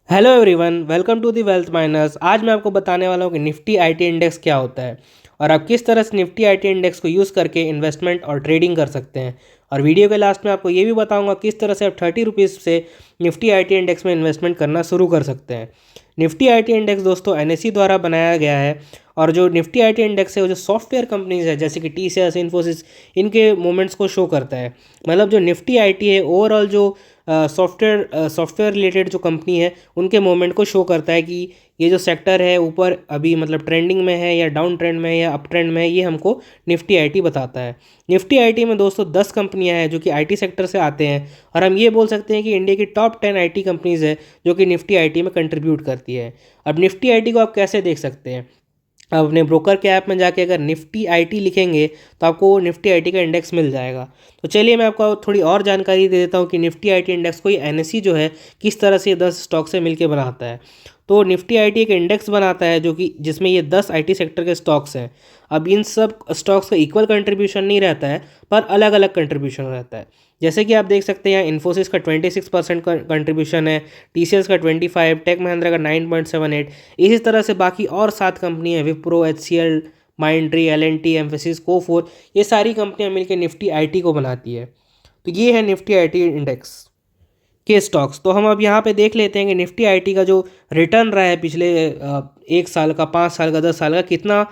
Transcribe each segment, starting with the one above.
Hello everyone, welcome to the Wealth Miners. आज मैं आपको बताने वाला हूँ कि निफ्टी आईटी इंडेक्स क्या होता है और आप किस तरह से निफ्टी आईटी इंडेक्स को यूज़ करके इन्वेस्टमेंट और ट्रेडिंग कर सकते हैं। और वीडियो के लास्ट में आपको ये भी बताऊंगा किस तरह से आप 30 रुपीज़ से निफ्टी आईटी इंडेक्स में इन्वेस्टमेंट करना शुरू कर सकते हैं। निफ्टी आईटी इंडेक्स दोस्तों एनएसई द्वारा बनाया गया है और जो निफ्टी आईटी इंडेक्स है वो जो सॉफ्टवेयर कंपनीज है जैसे कि टीसीएस, इन्फोसिस, इनके मूवमेंट्स को शो करता है। मतलब जो निफ्टी आईटी है ओवरऑल जो सॉफ्टवेयर रिलेटेड जो कंपनी है उनके मूवमेंट को शो करता है कि ये जो सेक्टर है ऊपर अभी मतलब ट्रेंडिंग में है या डाउन ट्रेंड में है या अप ट्रेंड में है, ये हमको निफ्टी आईटी बताता है। निफ्टी आईटी में दोस्तों 10 कंपनियां हैं जो कि आईटी सेक्टर से आते हैं और हम ये बोल सकते हैं कि इंडिया की टॉप 10 आईटी कंपनीज है जो कि निफ्टी आईटी में कंट्रीब्यूट करती है। अब निफ्टी आईटी को आप कैसे देख सकते हैं? आप अपने ब्रोकर के ऐप में जाके अगर निफ्टी आईटी लिखेंगे तो आपको निफ्टी आईटी का इंडेक्स मिल जाएगा। तो चलिए मैं आपको थोड़ी और जानकारी दे देता हूँ कि निफ्टी आईटी इंडेक्स को ये एनएसई जो है किस तरह से ये 10 स्टॉक से मिलकर बनाता है। तो निफ्टी आईटी एक इंडेक्स बनाता है जो कि जिसमें ये 10 आईटी सेक्टर के स्टॉक्स हैं। अब इन सब स्टॉक्स का इक्वल कंट्रीब्यूशन नहीं रहता है पर अलग अलग कंट्रीब्यूशन रहता है। जैसे कि आप देख सकते हैं यहाँ इन्फोसिस का 26% का कंट्रीब्यूशन है, टीसीएस का 25, टेक महिंद्रा का 9.78। इसी तरह से बाकी और 7 कंपनी है, विप्रो, एचसीएल, माइंड्री, एलएनटी, एम्फेसिस, कोफोर, ये सारी कंपनियां मिलकर निफ्टी आईटी को बनाती है। तो ये है निफ्टी आईटी इंडेक्स के स्टॉक्स। तो हम अब यहाँ पे देख लेते हैं कि निफ्टी आईटी का जो रिटर्न रहा है पिछले 1 साल का, 5 साल का, 10 साल का, कितना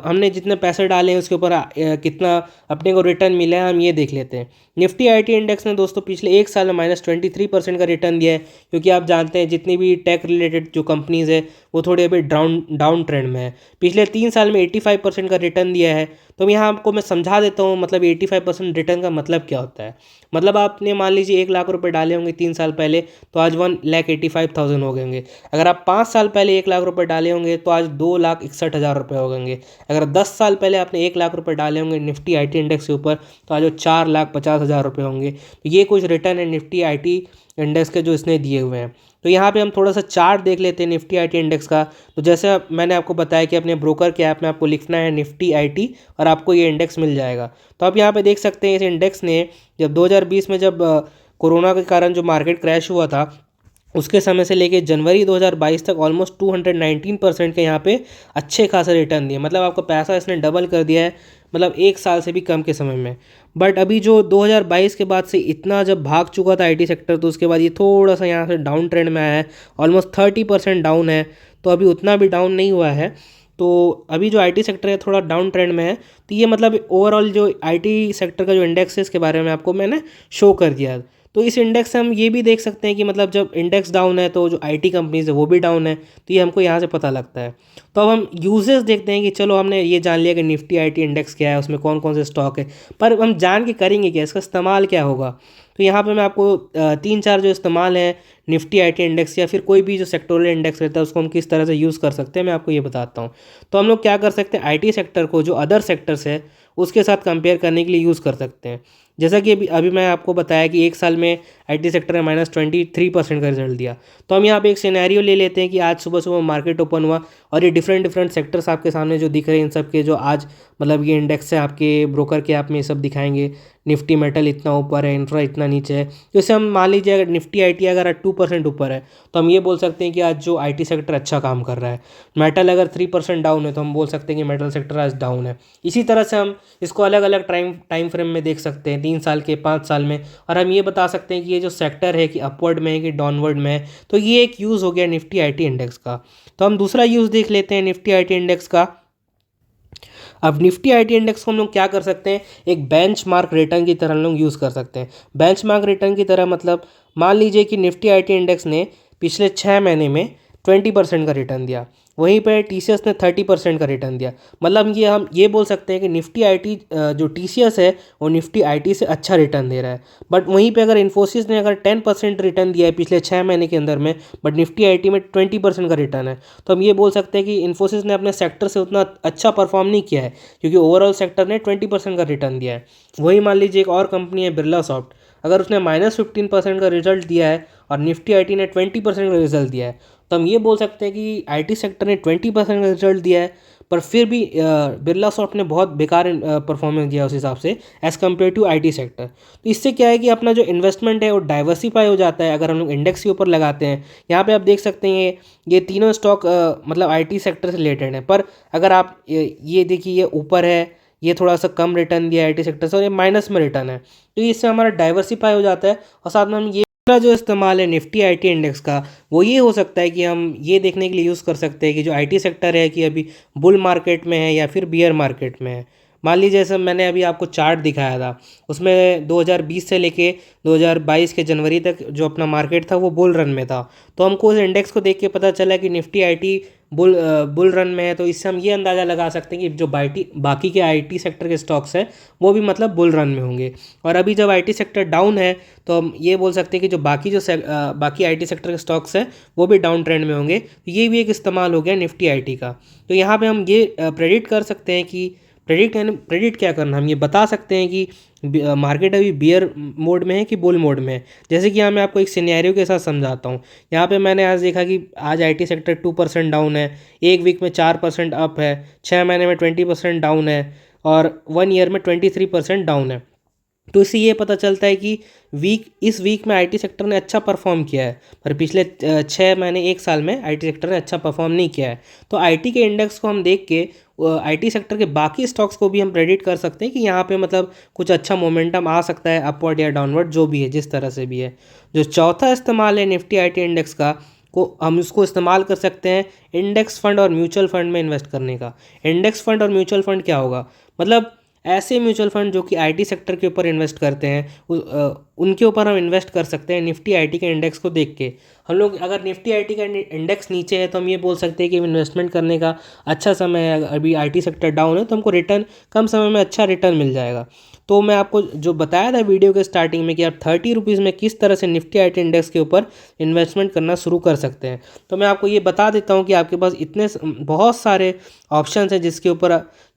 हमने जितने पैसे डाले हैं उसके ऊपर कितना अपने को रिटर्न मिला है, हम ये देख लेते हैं। निफ्टी आईटी इंडेक्स ने दोस्तों पिछले 1 साल में -23% का रिटर्न दिया है, क्योंकि आप जानते हैं जितनी भी टेक रिलेटेड जो कंपनीज़ है वो थोड़ी अभी डाउन ट्रेंड में है। पिछले 3 साल में 85% का रिटर्न दिया है। तो यहाँ आपको मैं समझा देता हूँ मतलब 85% रिटर्न का मतलब क्या होता है। मतलब आपने मान लीजिए 1 लाख रुपए डाले होंगे 3 साल पहले, तो आज 1,85,000 हो गए होंगे। अगर आप 5 साल पहले 1 लाख रुपए डाले होंगे तो आज 2,61,000 रुपये हो गएंगे। अगर 10 साल पहले आपने 1 लाख रुपए डाले होंगे निफ्टी आईटी इंडेक्स के ऊपर तो आज वो 4,50,000 रुपये होंगे। तो ये कुछ रिटर्न है निफ्टी आईटी इंडेक्स के जो इसने दिए हुए हैं। तो यहाँ पे हम थोड़ा सा चार्ट देख लेते हैं निफ्टी आईटी इंडेक्स का। तो जैसे मैंने आपको बताया कि अपने ब्रोकर के ऐप में आपको लिखना है निफ्टी आईटी और आपको ये इंडेक्स मिल जाएगा। तो आप यहाँ पे देख सकते हैं इस इंडेक्स ने जब 2020 में जब कोरोना के कारण जो मार्केट क्रैश हुआ था उसके समय से लेके जनवरी 2022 तक ऑलमोस्ट 219% के यहाँ पे अच्छे खासे रिटर्न दिए। मतलब आपका पैसा इसने डबल कर दिया है, मतलब 1 साल से भी कम के समय में। बट अभी जो 2022 के बाद से इतना जब भाग चुका था आईटी सेक्टर, तो उसके बाद ये थोड़ा सा यहाँ से डाउन ट्रेंड में आया है, ऑलमोस्ट 30% डाउन है। तो अभी उतना भी डाउन नहीं हुआ है। तो अभी जो आईटी सेक्टर है थोड़ा डाउन ट्रेंड में है। तो ये मतलब ओवरऑल जो आईटी सेक्टर का जो इंडेक्स है इसके बारे में आपको मैंने शो कर दिया। तो इस इंडेक्स से हम ये भी देख सकते हैं कि मतलब जब इंडेक्स डाउन है तो जो आईटी कंपनीज है वो भी डाउन है। तो ये हमको यहाँ से पता लगता है। तो अब हम यूजेस देखते हैं कि चलो हमने ये जान लिया कि निफ्टी आईटी इंडेक्स क्या है, उसमें कौन कौन से स्टॉक है, पर हम जान के करेंगे क्या, इसका इस्तेमाल क्या होगा। तो यहाँ पे मैं आपको 3-4 जो इस्तेमाल है निफ्टी आईटी इंडेक्स या फिर कोई भी जो सेक्टोरल इंडेक्स रहता है उसको हम किस तरह से यूज़ कर सकते हैं मैं आपको ये बताता हूँ। तो हम लोग क्या कर सकते हैं, आईटी सेक्टर को जो अदर सेक्टर्स है उसके साथ कंपेयर करने के लिए यूज़ कर सकते हैं। जैसा कि अभी मैं आपको बताया कि 1 साल में आईटी सेक्टर ने -23% का रिजल्ट दिया। तो हम यहाँ पे एक सिनेरियो ले लेते हैं कि आज सुबह सुबह मार्केट ओपन हुआ और ये डिफरेंट डिफरेंट सेक्टर्स आपके सामने जो दिख रहे हैं इन सब के जो आज मतलब ये इंडेक्स है आपके ब्रोकर के ऐप में ये सब दिखाएंगे। निफ्टी मेटल इतना ऊपर है, इंफ्रा इतना नीचे है। जैसे हम मान लीजिए अगर निफ्टी आईटी अगर 2% ऊपर है तो हम ये बोल सकते हैं कि आज जो आईटी सेक्टर अच्छा काम कर रहा है। मेटल अगर 3% डाउन है तो हम बोल सकते हैं कि मेटल सेक्टर आज डाउन है। इसी तरह से हम इसको अलग अलग टाइम फ्रेम में देख सकते हैं, 3 साल के, 5 साल में, और हम ये बता सकते हैं कि ये जो सेक्टर है कि अपवर्ड में है कि डाउनवर्ड में है। तो ये एक यूज़ हो गया निफ्टी आईटी इंडेक्स का। तो हम दूसरा यूज़ देख लेते हैं निफ्टी आईटी इंडेक्स का। अब निफ्टी आईटी इंडेक्स को हम लोग क्या कर सकते हैं, एक बेंचमार्क रिटर्न की तरह हम लोग यूज़ कर सकते हैं। बेंचमार्क रिटर्न की तरह मतलब मान लीजिए कि निफ्टी आईटी इंडेक्स ने पिछले 6 महीने में 20% का रिटर्न दिया, वहीं पे टीसीएस ने 30% का रिटर्न दिया। मतलब ये हम ये बोल सकते हैं कि निफ्टी आईटी जो टीसीएस है वो निफ्टी आईटी से अच्छा रिटर्न दे रहा है। बट वहीं पे अगर इन्फोसिस ने अगर 10% रिटर्न दिया है पिछले 6 महीने के अंदर में, बट निफ्टी आईटी में 20% का रिटर्न है, तो हम ये बोल सकते हैं कि इन्फोसिस ने अपने सेक्टर से उतना अच्छा परफॉर्म नहीं किया है, क्योंकि ओवरऑल सेक्टर ने 20% का रिटर्न दिया है। वही मान लीजिए एक और कंपनी है बिरला सॉफ्ट, अगर उसने -15% का रिजल्ट दिया है और निफ्टी आईटी ने 20% का रिजल्ट दिया है, तो हम ये बोल सकते हैं कि आईटी सेक्टर ने 20% का रिजल्ट दिया है पर फिर भी बिरला सॉफ्ट ने बहुत बेकार परफॉर्मेंस दिया उस हिसाब से as compare to IT sector. तो इससे क्या है कि अपना जो इन्वेस्टमेंट है वो डाइवर्सिफाई हो जाता है अगर हम लोग इंडेक्स के ऊपर लगाते हैं। यहाँ पे आप देख सकते हैं ये तीनों स्टॉक मतलब आईटी सेक्टर से रिलेटेड हैं, पर अगर आप ये देखिए ये ऊपर है, ये थोड़ा सा कम रिटर्न दिया आईटी सेक्टर से और ये माइनस में रिटर्न है, तो इससे हमारा डाइवर्सिफाई हो जाता है। और साथ में हम ये दूसरा जो इस्तेमाल है निफ्टी आईटी इंडेक्स का वो ये हो सकता है कि हम ये देखने के लिए यूज़ कर सकते हैं कि जो आईटी सेक्टर है कि अभी बुल मार्केट में है या फिर बियर मार्केट में है। मान लीजिए जैसे मैंने अभी आपको चार्ट दिखाया था, उसमें 2020 से लेके 2022 के जनवरी तक जो अपना मार्केट था वो बुल रन में था। तो हमको उस इंडेक्स को देख के पता चला कि निफ्टी आईटी बुल रन में है, तो इससे हम ये अंदाज़ा लगा सकते हैं कि जो बाकी के आईटी सेक्टर के स्टॉक्स हैं वो भी मतलब बुल रन में होंगे। और अभी जब आईटी सेक्टर डाउन है तो हम ये बोल सकते हैं कि जो बाकी आईटी सेक्टर के स्टॉक्स हैं वो भी डाउन ट्रेंड में होंगे। तो ये भी एक इस्तेमाल हो गया निफ्टी आईटी का। तो यहाँ पे हम ये प्रेडिक्ट कर सकते हैं कि प्रेडिक्ट क्या करना, हम ये बता सकते हैं कि मार्केट अभी बियर मोड में है कि बुल मोड में है। जैसे कि यहाँ मैं आपको एक सिनेरियो के साथ समझाता हूँ। यहाँ पे मैंने आज देखा कि आज आईटी सेक्टर 2% डाउन है, एक वीक में 4% अप है, 6 महीने में 20% डाउन है और 1 ईयर में 23% डाउन है। तो इससे ये पता चलता है कि इस वीक में आईटी सेक्टर ने अच्छा परफॉर्म किया है, पर पिछले 6 महीने 1 साल में आईटी सेक्टर ने अच्छा परफॉर्म नहीं किया है। तो आईटी के इंडेक्स को हम देख के आईटी सेक्टर के बाकी स्टॉक्स को भी हम प्रेडिक्ट कर सकते हैं कि यहाँ पे मतलब कुछ अच्छा मोमेंटम आ सकता है, अपवर्ड या डाउनवर्ड जो भी है, जिस तरह से भी है। जो चौथा इस्तेमाल है निफ्टी आईटी इंडेक्स का, को हम उसको इस्तेमाल कर सकते हैं इंडेक्स फंड और म्यूचुअल फंड में इन्वेस्ट करने का। इंडेक्स फंड और म्यूचुअल फंड क्या होगा, मतलब ऐसे म्यूचुअल फंड जो कि आईटी सेक्टर के ऊपर इन्वेस्ट करते हैं उनके ऊपर हम इन्वेस्ट कर सकते हैं निफ्टी आईटी के इंडेक्स को देख के। हम लोग अगर निफ्टी आईटी का इंडेक्स नीचे है तो हम ये बोल सकते हैं कि इन्वेस्टमेंट करने का अच्छा समय है। अभी आईटी सेक्टर डाउन है तो हमको रिटर्न कम समय में अच्छा रिटर्न मिल जाएगा। तो मैं आपको जो बताया था वीडियो के स्टार्टिंग में कि आप 30 रुपीज़ में किस तरह से निफ्टी आईटी इंडेक्स के ऊपर इन्वेस्टमेंट करना शुरू कर सकते हैं, तो मैं आपको ये बता देता हूँ कि आपके पास इतने बहुत सारे ऑप्शन हैं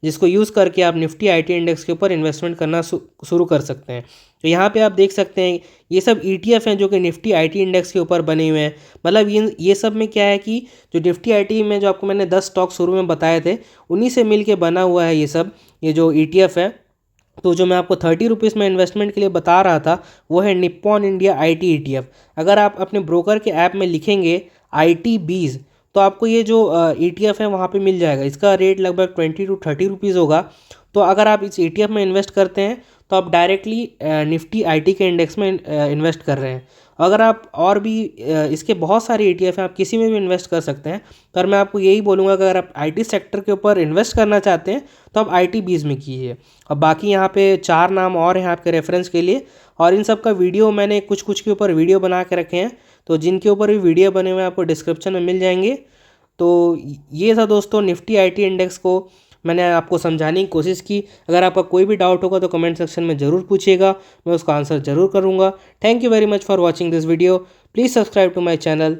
जिसको यूज़ करके आप निफ्टी आईटी इंडेक्स के ऊपर इन्वेस्टमेंट करना शुरू कर सकते हैं। तो यहाँ पे आप देख सकते हैं ये सब ETF हैं जो कि निफ्टी आईटी इंडेक्स के ऊपर बने हुए हैं। मतलब ये सब में क्या है कि जो निफ्टी आईटी में जो आपको मैंने 10 स्टॉक शुरू में बताए थे उन्हीं से मिल के बना हुआ है ये जो ETF है। तो जो मैं आपको 30 रुपीज़ में इन्वेस्टमेंट के लिए बता रहा था वो है निप्पॉन इंडिया आईटी ETF। अगर आप अपने ब्रोकर के ऐप में लिखेंगे ITBs तो आपको ये जो ETF है वहाँ पे मिल जाएगा। इसका रेट लगभग 20 to 30 रुपीज़ होगा। तो अगर आप इस ETF में इन्वेस्ट करते हैं तो आप डायरेक्टली निफ्टी आईटी के इंडेक्स में इन्वेस्ट कर रहे हैं। अगर आप और भी इसके बहुत सारे ETF हैं, आप किसी में भी इन्वेस्ट कर सकते हैं, पर मैं आपको यही बोलूँगा कि अगर आप आईटी सेक्टर के ऊपर इन्वेस्ट करना चाहते हैं तो आप ITBs में कीजिए। और बाकी यहाँ पे 4 नाम और हैं आपके रेफरेंस के लिए, और इन सब का वीडियो मैंने कुछ के ऊपर वीडियो बना के रखे हैं, तो जिनके ऊपर भी वीडियो बने हुए हैं आपको डिस्क्रिप्शन में मिल जाएंगे। तो ये था दोस्तों निफ्टी आईटी इंडेक्स को मैंने आपको समझाने की कोशिश की। अगर आपका कोई भी डाउट होगा तो कमेंट सेक्शन में ज़रूर पूछिएगा, मैं उसका आंसर ज़रूर करूँगा। Thank you very much for watching this video. Please subscribe to my channel.